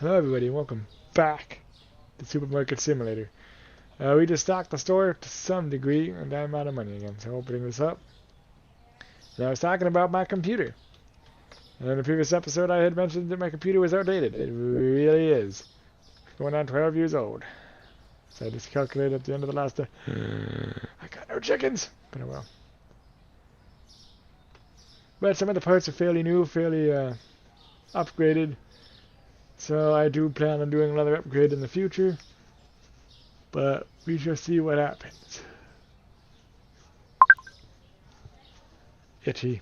Hello everybody and welcome back to Supermarket Simulator. We just stocked the store to some degree and I'm out of money again, so opening this up. And I was talking about my computer. And in the previous episode I had mentioned that my computer was outdated. It really is. Going on 12 years old. So I just calculated at the end of the last day. I got no chickens! But oh well. But some of the parts are fairly new, fairly upgraded. So I do plan on doing another upgrade in the future, but we shall see what happens. Itchy.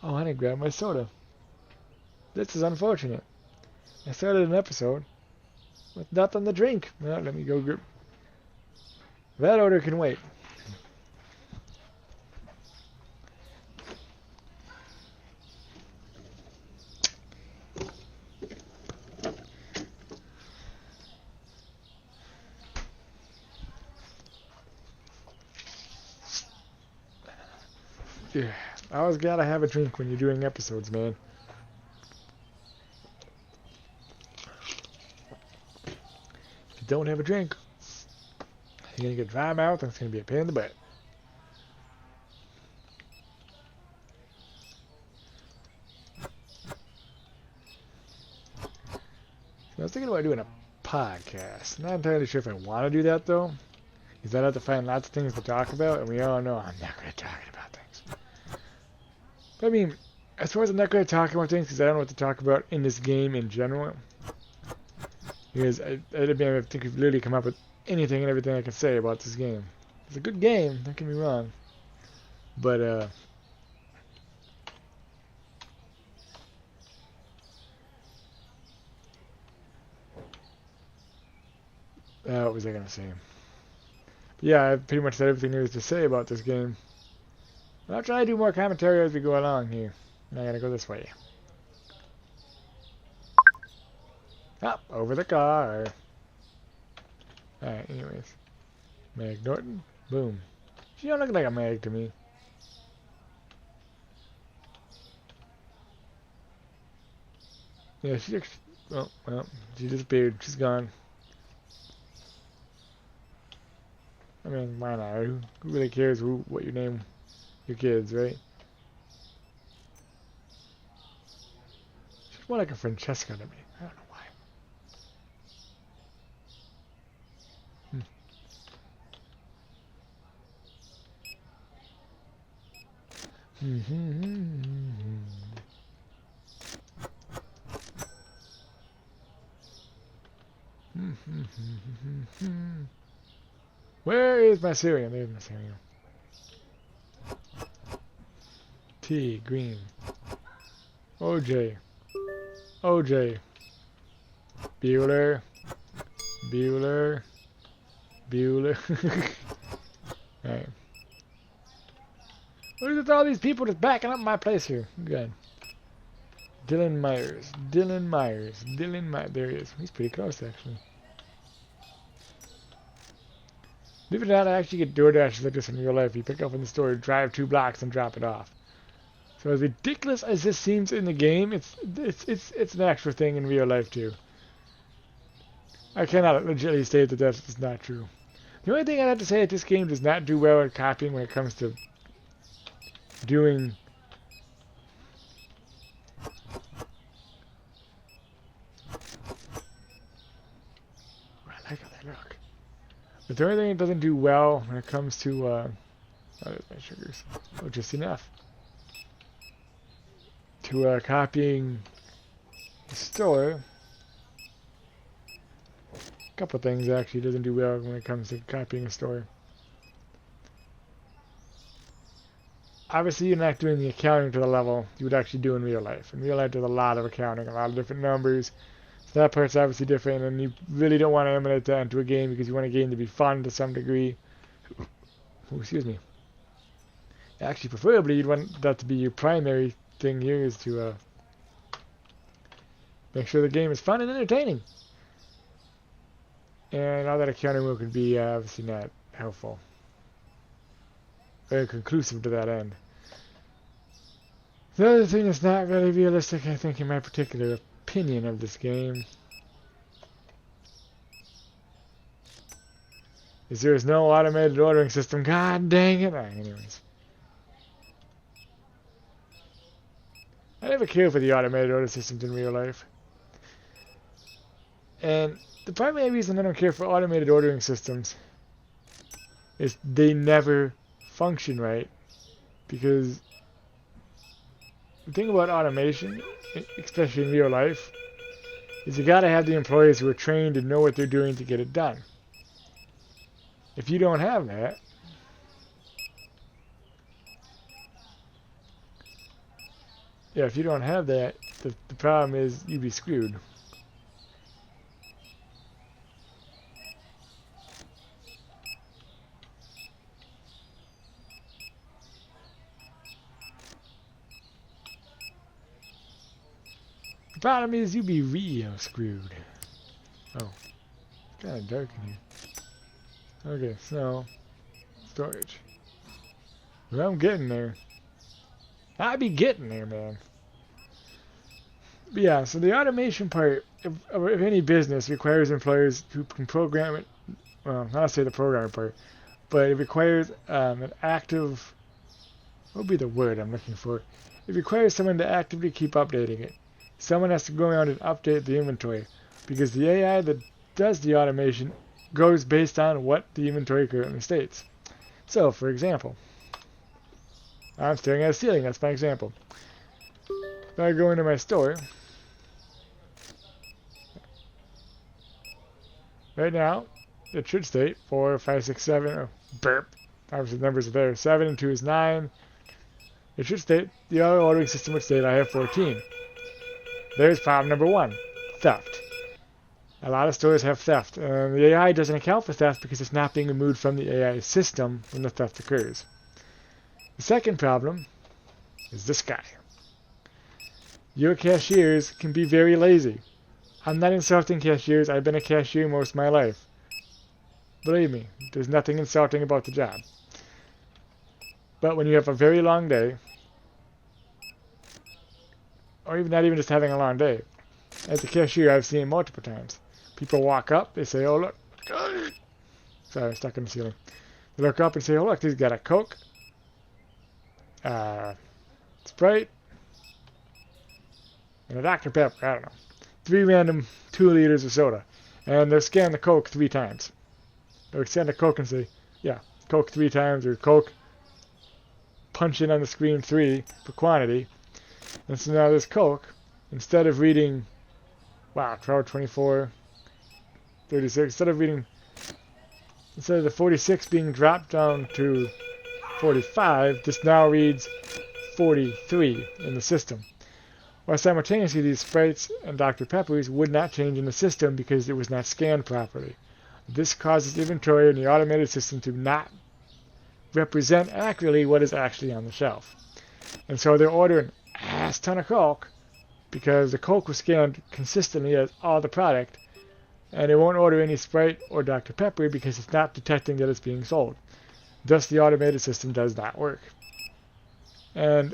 Oh, I didn't grab my soda. This is unfortunate. I started an episode with nothing to drink. Well, let me go grab. That order can wait. Yeah, I always gotta have a drink when you're doing episodes, man. If you don't have a drink, you're gonna get dry mouth and it's gonna be a pain in the butt. So I was thinking about doing a podcast. Not entirely sure if I want to do that though, because I'd have to find lots of things to talk about, and we all know I'm not good at talking about things. But I mean, as far as I'm not good at talking about things, because I don't know what to talk about in this game in general. Because I think we've literally come up with anything and everything I can say about this game. It's a good game, don't get me wrong. But, what was I going to say? But yeah, I pretty much said everything there is to say about this game. I'll try to do more commentary as we go along here. And I gotta go this way. Ah, over the car. Alright, anyways. Meg Norton. Boom. She don't look like a Meg to me. Yeah, she looks... Oh, well, she disappeared. She's gone. I mean, why not? Who really cares what you name your kids, right? She's more like a Francesca to me. I don't know why. Where is my cereal? There's my cereal. T, green. OJ. OJ. Bueller. Bueller. Bueller. Alright. What is with all these people just backing up my place here? Good. Dylan Myers. Dylan Myers. Dylan Myers. There he is. He's pretty close, actually. Believe it or not, I actually get DoorDash like this in real life. You pick up in the store, drive 2 blocks, and drop it off. So as ridiculous as this seems in the game, it's an actual thing in real life too. I cannot legitimately state that that's not true. The only thing I have to say is this game does not do well at copying when it comes to doing I like how they look. But the only thing it doesn't do well when it comes to oh, there's my sugars. Oh, just enough. To copying the store. A couple things actually doesn't do well when it comes to copying a store. Obviously, you're not doing the accounting to the level you would actually do in real life. In real life, there's a lot of accounting, a lot of different numbers. So that part's obviously different, and you really don't want to emulate that into a game because you want a game to be fun to some degree. Oh, excuse me. Actually, preferably, you'd want that to be your primary thing here is to make sure the game is fun and entertaining. And all that accounting work would be obviously not helpful. Very conclusive to that end. The other thing that's not really realistic, I think, in my particular opinion of this game, is there is no automated ordering system. God dang it. Anyways. I never cared for the automated order systems in real life. And the primary reason I don't care for automated ordering systems is they never function right. Because the thing about automation, especially in real life, is you gotta have the employees who are trained and know what they're doing to get it done. If you don't have that, if you don't have that, the problem is you'd be screwed. The problem is you'd be real screwed. Oh, it's kind of dark in here. Okay, so storage. Well, I'm getting there. I be getting there, man. But yeah, so the automation part of any business requires employers who can program it. Well, not to say the programming part, but it requires an active. What would be the word I'm looking for? It requires someone to actively keep updating it. Someone has to go around and update the inventory, because the AI that does the automation goes based on what the inventory currently states. So, for example, I'm staring at a ceiling. That's my example. If I go into my store, right now, it should state 4, 5, 6, 7. Oh, burp. Obviously, the numbers are there. 7 and 2 is 9. It should state the auto ordering system would state I have 14. There's problem number 1, theft. A lot of stores have theft. The AI doesn't account for theft because it's not being removed from the AI system when the theft occurs. The second problem is this guy. Your cashiers can be very lazy. I'm not insulting cashiers. I've been a cashier most of my life. Believe me, there's nothing insulting about the job. But when you have a very long day, or even not even just having a long day, as a cashier, I've seen it multiple times. People walk up, they say, oh look, sorry, stuck in the ceiling. They look up and say, oh look, he's got a Coke, Sprite, and a Dr. Pepper, I don't know. 3 random 2 liters of soda. And they'll scan the Coke 3 times. They'll scan the Coke and say, yeah, Coke 3 times, or Coke, punch in on the screen 3 for quantity. And so now this Coke, instead of reading, 12, 24, 36, instead of the 46 being dropped down to 45, this now reads 43 in the system. While simultaneously these Sprites and Dr. Peppers would not change in the system because it was not scanned properly. This causes inventory in the automated system to not represent accurately what is actually on the shelf. And so they're ordering a ass ton of Coke because the Coke was scanned consistently as all the product, and it won't order any Sprite or Dr. Pepper because it's not detecting that it's being sold. Thus, the automated system does not work. And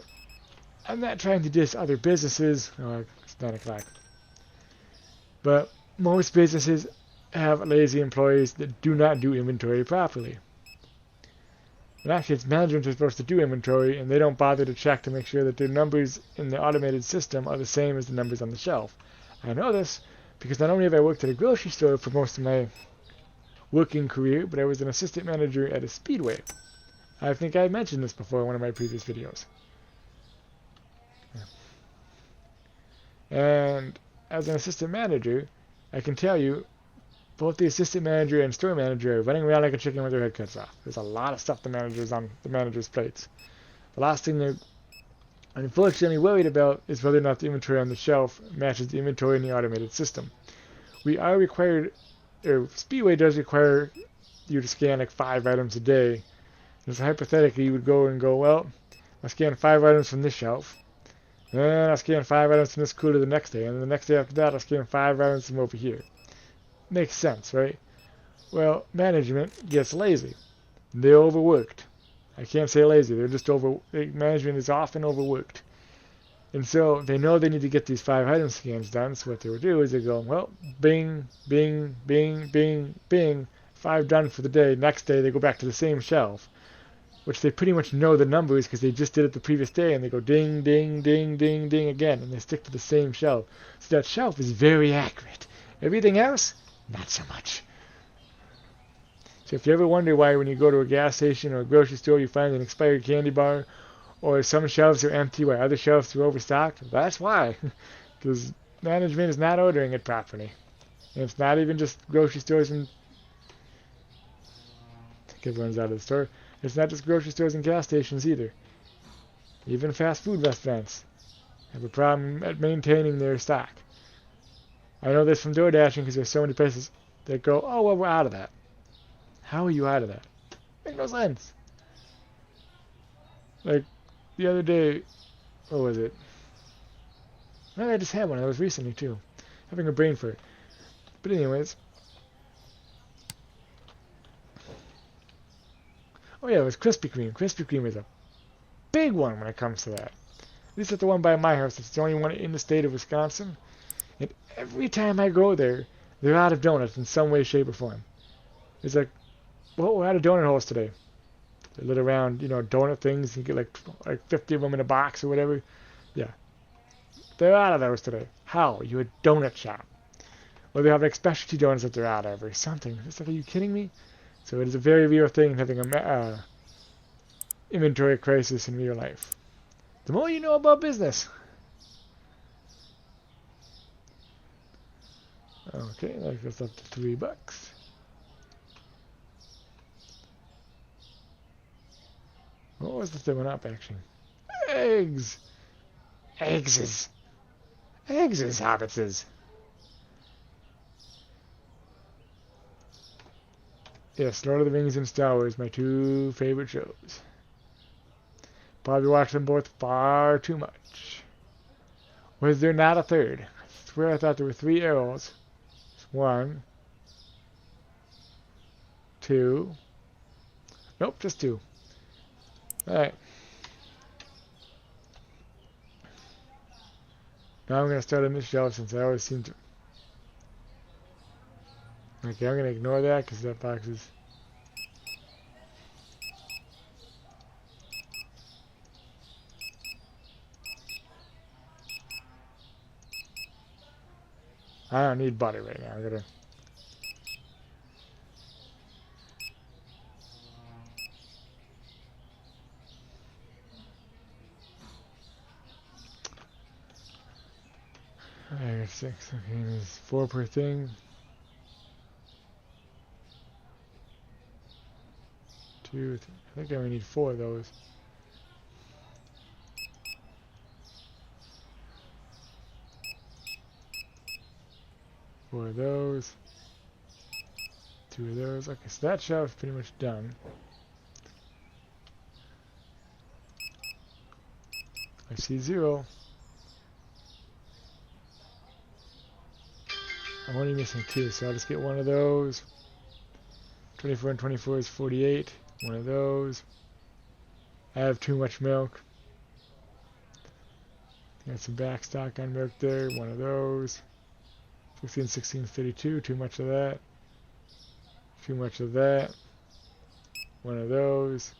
I'm not trying to diss other businesses. Oh, it's 9 o'clock. But most businesses have lazy employees that do not do inventory properly. And actually, it's management who's supposed to do inventory, and they don't bother to check to make sure that their numbers in the automated system are the same as the numbers on the shelf. I know this because not only have I worked at a grocery store for most of my working career, but I was an assistant manager at a Speedway. I think I mentioned this before in one of my previous videos. And as an assistant manager, I can tell you, both the assistant manager and store manager are running around like a chicken with their head cuts off. There's a lot of stuff the manager's plates. The last thing they're unfortunately worried about is whether or not the inventory on the shelf matches the inventory in the automated system. We are required, or Speedway does require you to scan like 5 items a day. And so hypothetically, you would go, well, I'll scan 5 items from this shelf. Then I'll scan 5 items from this cooler the next day. And the next day after that, I'll scan 5 items from over here. Makes sense, right? Well, management gets lazy. They're overworked. I can't say lazy. They're just management is often overworked. And so they know they need to get these 5 item scans done. So what they would do is they go, well, bing, bing, bing, bing, bing, 5 done for the day. Next day they go back to the same shelf, which they pretty much know the numbers because they just did it the previous day, and they go ding, ding, ding, ding, ding again, and they stick to the same shelf. So that shelf is very accurate. Everything else, not so much. So if you ever wonder why when you go to a gas station or a grocery store you find an expired candy bar, or some shelves are empty while other shelves are overstocked, that's why. Because management is not ordering it properly. And it's not even just grocery stores and... I think everyone's out of the store. It's not just grocery stores and gas stations either. Even fast food restaurants have a problem at maintaining their stock. I know this from door dashing because there's so many places that go, oh, well, we're out of that. How are you out of that? Makes no sense. Like, the other day, what was it? I just had one. That was recently, too. Having a brain fart. But anyways. Oh, yeah, it was Krispy Kreme. Krispy Kreme is a big one when it comes to that. At least at the one by my house. It's the only one in the state of Wisconsin. And every time I go there, they're out of donuts in some way, shape, or form. It's like, well, we're out of donut holes today. They lit around, donut things. You get like 50 of them in a box or whatever. Yeah. They're out of those today. How? You're a donut shop. Or they have like specialty donuts that they're out of or something. It's like, are you kidding me? So it is a very real thing having a inventory crisis in real life. The more you know about business. Okay, that goes up to $3. What was the thing went up actually? Eggs! Eggs is hobbitses. Yes, Lord of the Rings and Star Wars, my 2 favorite shows. Probably watched them both far too much. Was there not a third? I swear I thought there were 3 arrows. 1, 2. Nope, just 2. Alright. Now I'm going to start on this shelf since I always seem to... Okay, I'm going to ignore that because that box is... I don't need butter right now. I'm going to... I got 6. Okay, there's 4 per thing. 2, 3. I think I only need 4 of those. Four of those. 2 of those. Okay, so that shelf is pretty much done. I see 0. I'm only missing 2, so I'll just get 1 of those. 24 and 24 is 48. 1 of those. I have too much milk. Got some back stock on milk there. 1 of those. 16, 16, 32. Too much of that. Too much of that. 1 of those.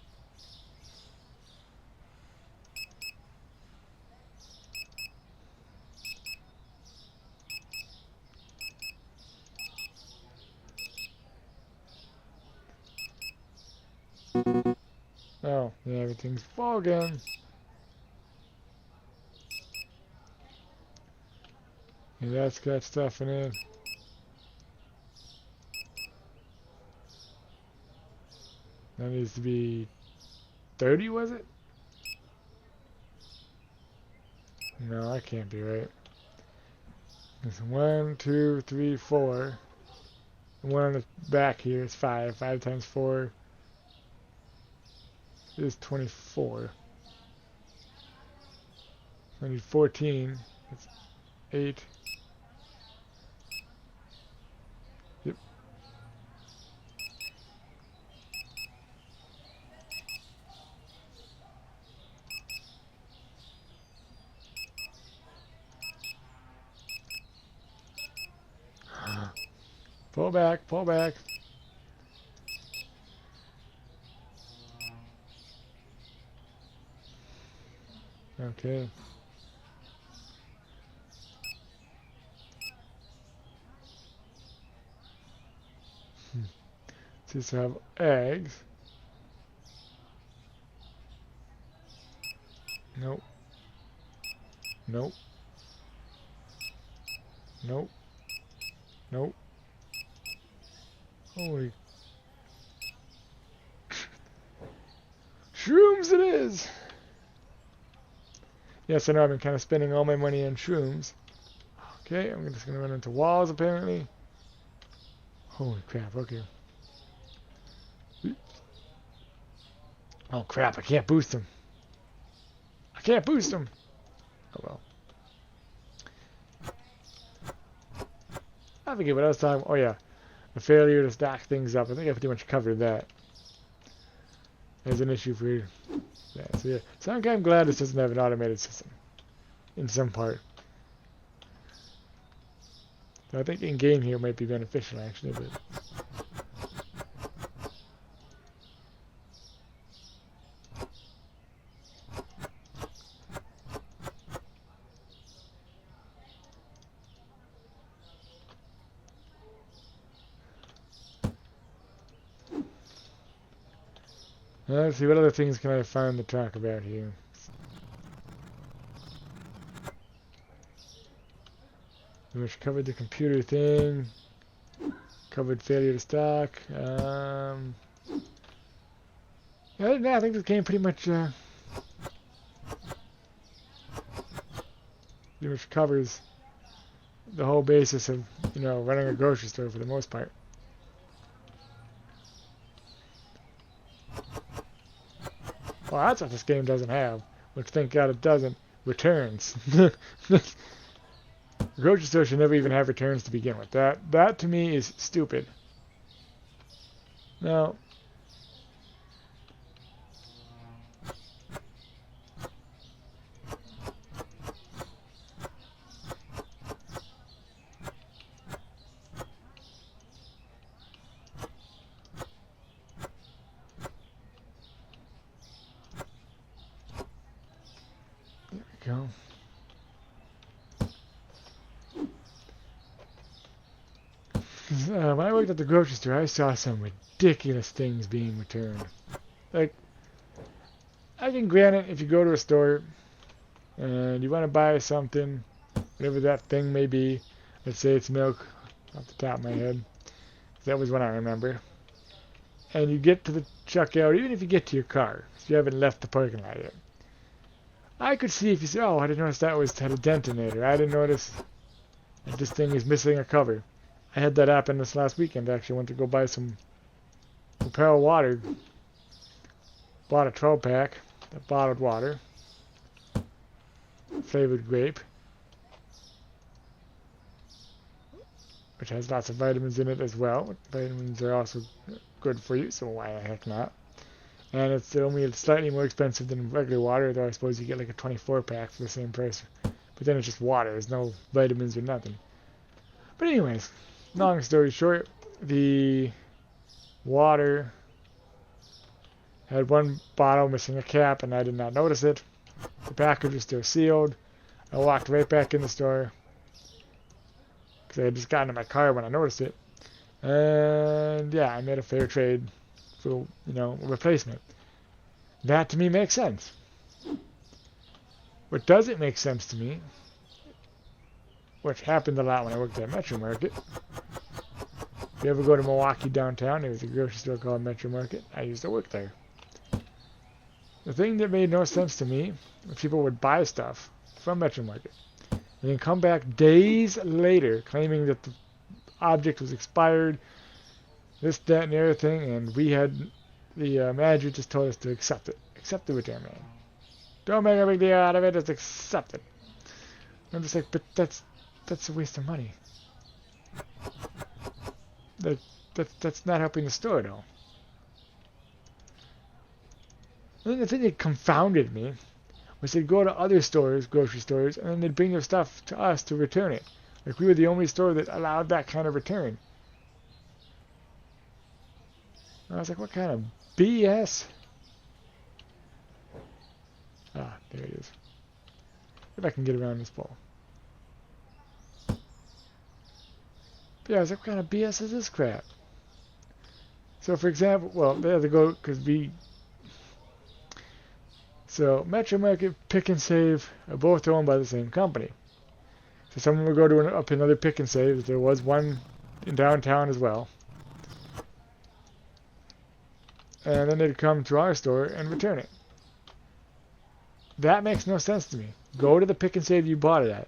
Oh, yeah, everything's full again. And that's got stuff in it. That needs to be 30, was it? No, that can't be right. There's 1, 2, 3, 4. The one on the back here is 5. 5 times 4 is 24. I need 14. That's 8. Yep. Pull back, pull back. Okay. Just have eggs. Nope. Nope. Nope. Nope. Holy. Shrooms it is! Yes, I know I've been kind of spending all my money on shrooms. Okay, I'm just going to run into walls apparently. Holy crap, okay. Oh crap, I can't boost him. I can't boost him! Oh well. I forget what I was talking about. Oh yeah, the failure to stack things up. I think I pretty much covered that. As an issue for that. So yeah, so I'm kind of glad this doesn't have an automated system in some part. So I think in game here might be beneficial actually, but. Let's see, what other things can I find to talk about here? Which covered the computer thing, covered failure to stock. Yeah, I think this game pretty much covers the whole basis of, you know, running a grocery store for the most part. Well, that's what this game doesn't have, which thank God it doesn't. Returns. The grocery store should never even have returns to begin with. That to me is stupid. Now, there we go. When I worked at the grocery store, I saw some ridiculous things being returned. Like, I can grant it if you go to a store and you want to buy something, whatever that thing may be. Let's say it's milk, off the top of my head. That was one I remember. And you get to the checkout, even if you get to your car, if you haven't left the parking lot yet. I could see if you say, oh, I didn't notice that had a dent in it, or I didn't notice that this thing is missing a cover. I had that happen this last weekend. I actually went to go buy some Propel water. Bought a 12-pack of bottled water, flavored grape, which has lots of vitamins in it as well. Vitamins are also good for you, so why the heck not? And it's only slightly more expensive than regular water, though I suppose you get like a 24-pack for the same price. But then it's just water. There's no vitamins or nothing. But anyways, long story short, the water had one bottle missing a cap, and I did not notice it. The package was still sealed. I walked right back in the store because I had just gotten in my car when I noticed it. And yeah, I made a fair trade for, you know, a replacement. That to me makes sense. What doesn't make sense to me, which happened a lot when I worked at Metro Market. If you ever go to Milwaukee downtown, there's a grocery store called Metro Market. I used to work there. The thing that made no sense to me was people would buy stuff from Metro Market and then come back days later claiming that the object was expired, this, that, and the other thing, and we had, the manager just told us to accept it. Accept the return, man. Don't make a big deal out of it, just accept it. I'm just like, but that's a waste of money. That's not helping the store at all. And then the thing that confounded me was they'd go to other stores, grocery stores, and then they'd bring their stuff to us to return it. Like we were the only store that allowed that kind of return. I was like, what kind of BS? Ah, there it is. If I can get around this pole. But yeah, I was like, what kind of BS is this crap? So for example, well, they have to go, because so Metro Market, Pick and Save are both owned by the same company. So someone would go to up another Pick and Save. There was one in downtown as well. And then they'd come to our store and return it. That makes no sense to me. Go to the Pick and Save you bought it at.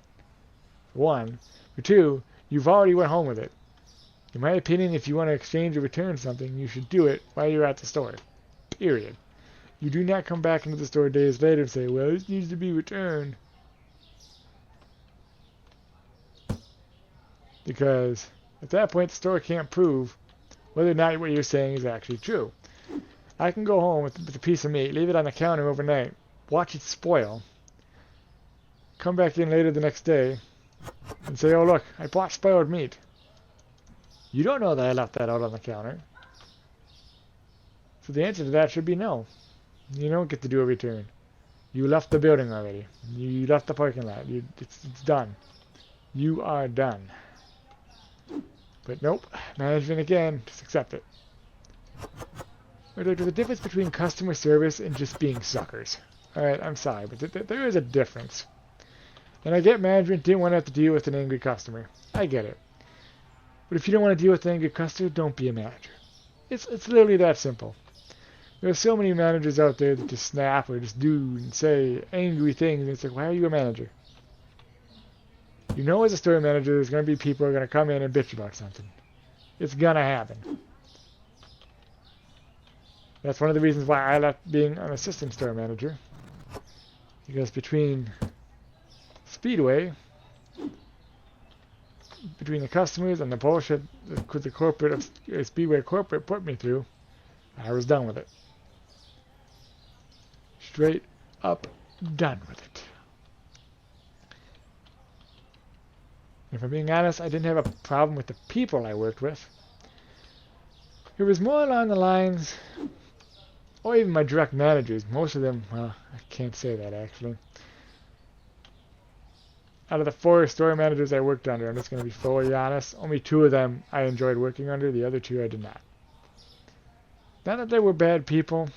One. For two, you've already went home with it. In my opinion, if you want to exchange or return something, you should do it while you're at the store. Period. You do not come back into the store days later and say, well, this needs to be returned. Because at that point, the store can't prove whether or not what you're saying is actually true. I can go home with a piece of meat, leave it on the counter overnight, watch it spoil, come back in later the next day, and say, oh look, I bought spoiled meat. You don't know that I left that out on the counter. So the answer to that should be no. You don't get to do a return. You left the building already. You left the parking lot. It's done. You are done. But nope, management again, just accept it. There's a difference between customer service and just being suckers. Alright, I'm sorry, but there is a difference. And I get management didn't want to have to deal with an angry customer. I get it. But if you don't want to deal with an angry customer, don't be a manager. It's literally that simple. There are so many managers out there that just snap or just do and say angry things. And it's like, why are you a manager? You know as a store manager, there's going to be people who are going to come in and bitch about something. It's going to happen. That's one of the reasons why I left being an assistant store manager. Because between Speedway, between the customers and the bullshit that the corporate Speedway corporate put me through, I was done with it. Straight up done with it. If I'm being honest, I didn't have a problem with the people I worked with. It was more along the lines, or even my direct managers. Most of them, well, I can't say that actually. Out of the 4 store managers I worked under, I'm just going to be fully honest, only 2 of them I enjoyed working under, the other 2 I did not. Not that they were bad people,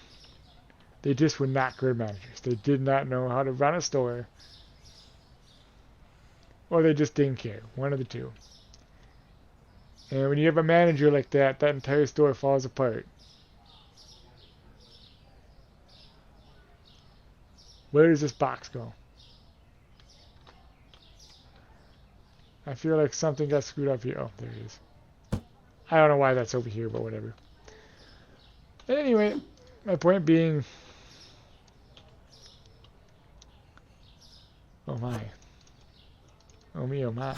they just were not good managers. They did not know how to run a store, or they just didn't care, one of the 2. And when you have a manager like that, that entire store falls apart. Where does this box go? I feel like something got screwed up here. Oh, there it is. I don't know why that's over here, but whatever. But anyway, my point being... Oh my. Oh me, oh my.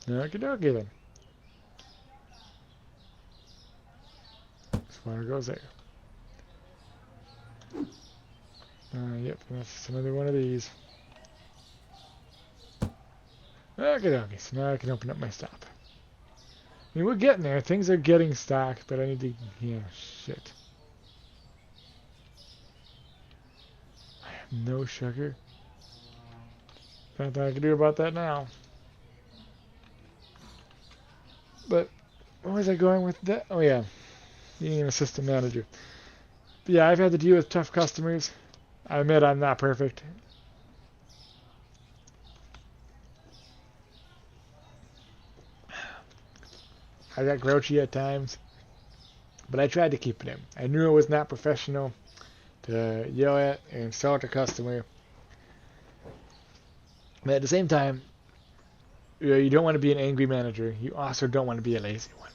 Okie dokie then. This water goes there. Yep, that's another one of these. Okie dokie, so now I can open up my stop. I mean, we're getting there. Things are getting stocked, but I need to... Yeah, shit. I have no sugar. Nothing I can do about that now. But, where was I going with that? Oh yeah, being an assistant manager. But yeah, I've had to deal with tough customers. I admit I'm not perfect. I got grouchy at times, but I tried to keep it in. I knew it was not professional to yell at and insult a customer. But at the same time, you don't want to be an angry manager. You also don't want to be a lazy one.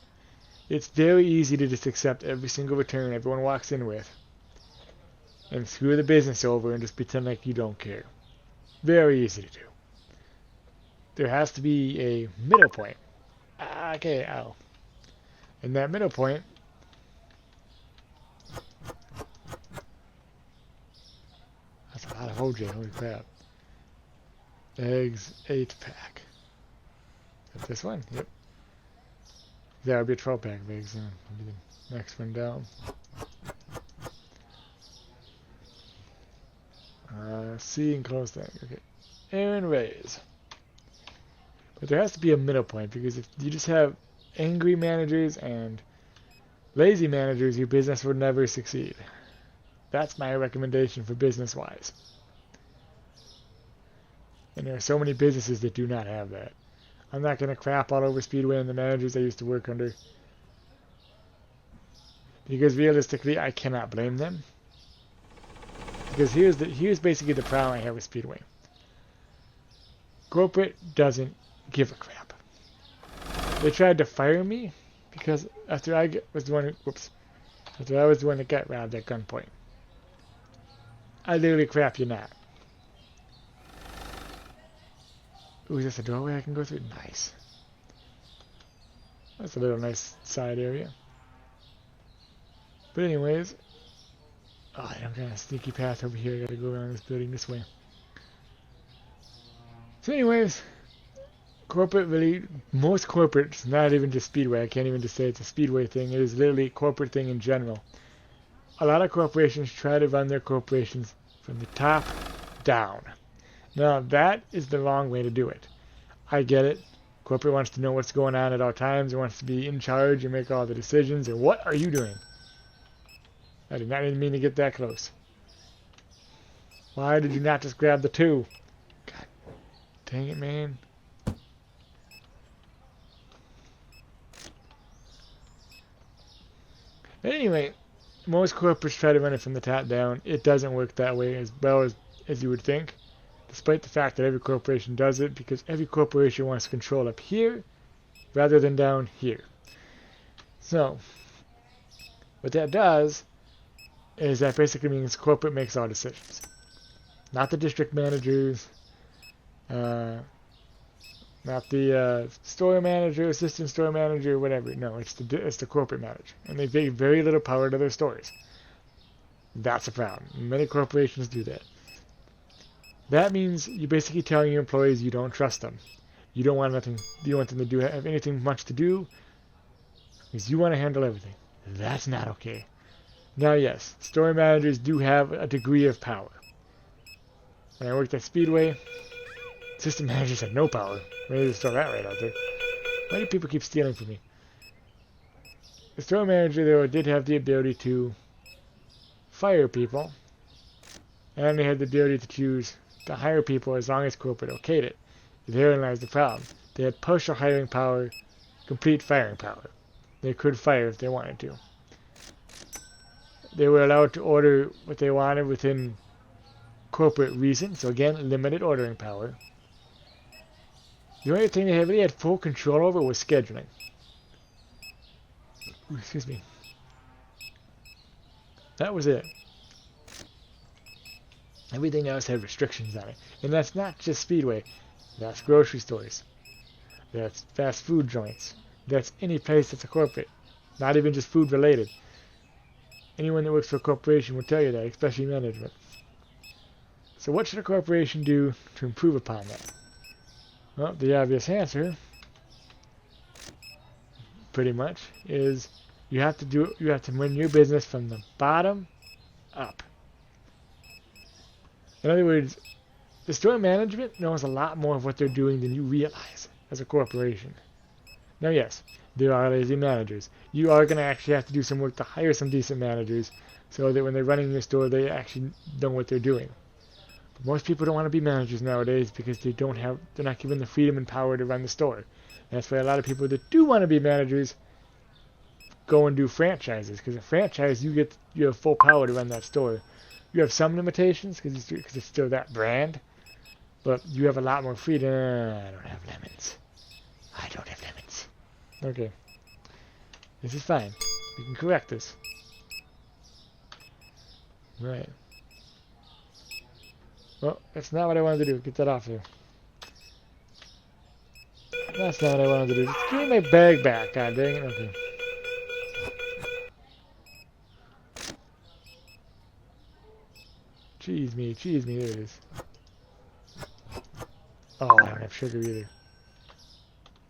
It's very easy to just accept every single return everyone walks in with and screw the business over and just pretend like you don't care. Very easy to do. There has to be a middle point. Okay, ow. And that middle point That's a lot of OJ, holy crap. Eggs, 8-pack. Is that this one? Yep. That would be a 12-pack of eggs then. That'll be the next one down. C and close thing. Okay. And raise. But there has to be a middle point, because if you just have angry managers and lazy managers, your business would never succeed. That's my recommendation for business-wise. And there are so many businesses that do not have that. I'm not going to crap all over Speedway and the managers I used to work under, because realistically, I cannot blame them. Because here's basically the problem I have with Speedway. Corporate doesn't give a crap. They tried to fire me because after I was the one that got robbed at gunpoint. I literally crap you not. Ooh, is this a doorway I can go through? Nice. That's a little nice side area. But anyways, oh, I'm kind of sneaky path over here. I gotta go around this building this way. So anyways, corporate really, most corporates, not even just Speedway, I can't even just say it's a Speedway thing, it is literally a corporate thing in general. A lot of corporations try to run their corporations from the top down. Now that is the wrong way to do it. I get it. Corporate wants to know what's going on at all times. It wants to be in charge and make all the decisions. And what are you doing? I did not even mean to get that close. Why did you not just grab the 2? God dang it, man. Anyway, most corporates try to run it from the top down. It doesn't work that way as well as you would think, despite the fact that every corporation does it, because every corporation wants control up here rather than down here. So, what that does is that basically means corporate makes all decisions. Not the district managers, not the store manager, assistant store manager, whatever. No, it's the corporate manager. And they give very little power to their stores. That's a problem. Many corporations do that. That means you're basically telling your employees you don't trust them. You don't want nothing. You don't want them to have anything much to do, because you want to handle everything. That's not okay. Now, yes, store managers do have a degree of power. When I worked at Speedway, system managers had no power. Maybe just throw that right out there. Why do people keep stealing from me? The store manager, though, did have the ability to fire people, and they had the ability to choose to hire people as long as corporate okayed it. Therein lies the problem. They had partial hiring power, complete firing power. They could fire if they wanted to. They were allowed to order what they wanted within corporate reason, so again, limited ordering power. The only thing they really had full control over was scheduling. Ooh, excuse me. That was it. Everything else had restrictions on it. And that's not just Speedway. That's grocery stores. That's fast food joints. That's any place that's a corporate. Not even just food related. Anyone that works for a corporation will tell you that, especially management. So what should a corporation do to improve upon that? Well, the obvious answer, pretty much, is you have to run your business from the bottom up. In other words, the store management knows a lot more of what they're doing than you realize as a corporation. Now, yes, there are lazy managers. You are going to actually have to do some work to hire some decent managers so that when they're running your store, they actually know what they're doing. But most people don't want to be managers nowadays because they're not given the freedom and power to run the store. And that's why a lot of people that do want to be managers go and do franchises, because a franchise, you have full power to run that store. You have some limitations because it's still that brand, but you have a lot more freedom. I don't have lemons. I don't have lemons. Okay. This is fine. We can correct this. Right. Well, that's not what I wanted to do. Get that off here. That's not what I wanted to do. Just give me my bag back. God dang it. Okay. Cheese me, there it is. Oh, I don't have sugar either.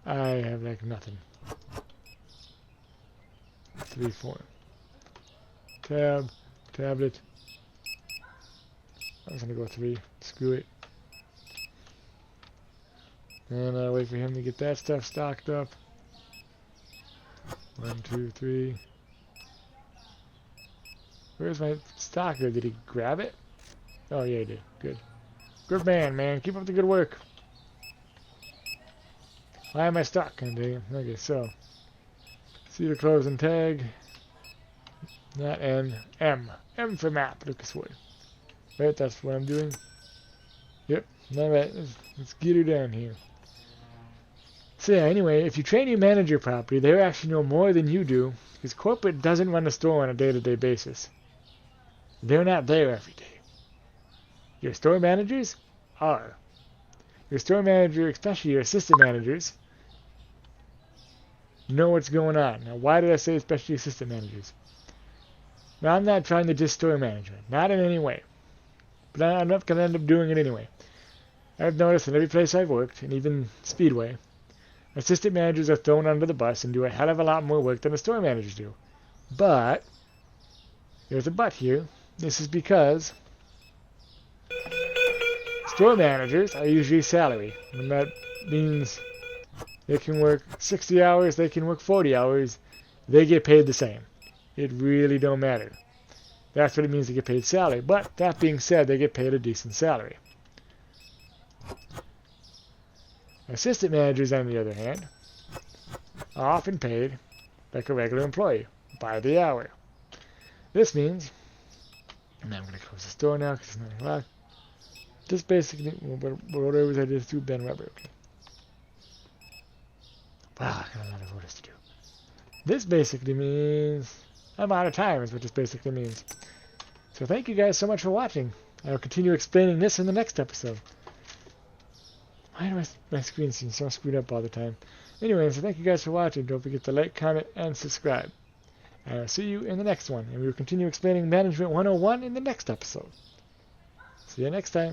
I have like nothing. 3, 4. Tablet. I'm just gonna go 3. Screw it. And I'll wait for him to get that stuff stocked up. 1, 2, 3. Where's my stocker? Did he grab it? Oh yeah, he did. Good. Good man. Keep up the good work. Why am I stuck? Okay, so. Cedar close and tag. Not N. M. M for map, Lucas Wood. Right, that's what I'm doing. Yep. Alright, let's get her down here. So yeah, anyway, if you train your manager properly, they actually know more than you do, because corporate doesn't run the store on a day-to-day basis. They're not there every day. Your store managers are. Your store manager, especially your assistant managers, know what's going on. Now, why did I say especially assistant managers? Now, I'm not trying to diss store management. Not in any way. But I'm not going to end up doing it anyway. I've noticed in every place I've worked, and even Speedway, assistant managers are thrown under the bus and do a hell of a lot more work than the store managers do. But, there's a but here. This is because store managers are usually salary. And that means they can work 60 hours, they can work 40 hours, they get paid the same. It really don't matter. That's what it means to get paid salary. But, that being said, they get paid a decent salary. Assistant managers, on the other hand, are often paid like a regular employee, by the hour. This means, and I'm going to close the store now because it's 9 o'clock. This basically, whatever I did through Ben Weber. Okay. Wow, I got a lot of orders to do. This basically means I'm out of time, is what this basically means. So thank you guys so much for watching. I'll continue explaining this in the next episode. Why do my screen seem so screwed up all the time? Anyway, so thank you guys for watching. Don't forget to like, comment, and subscribe. And I'll see you in the next one. And we will continue explaining Management 101 in the next episode. See you next time.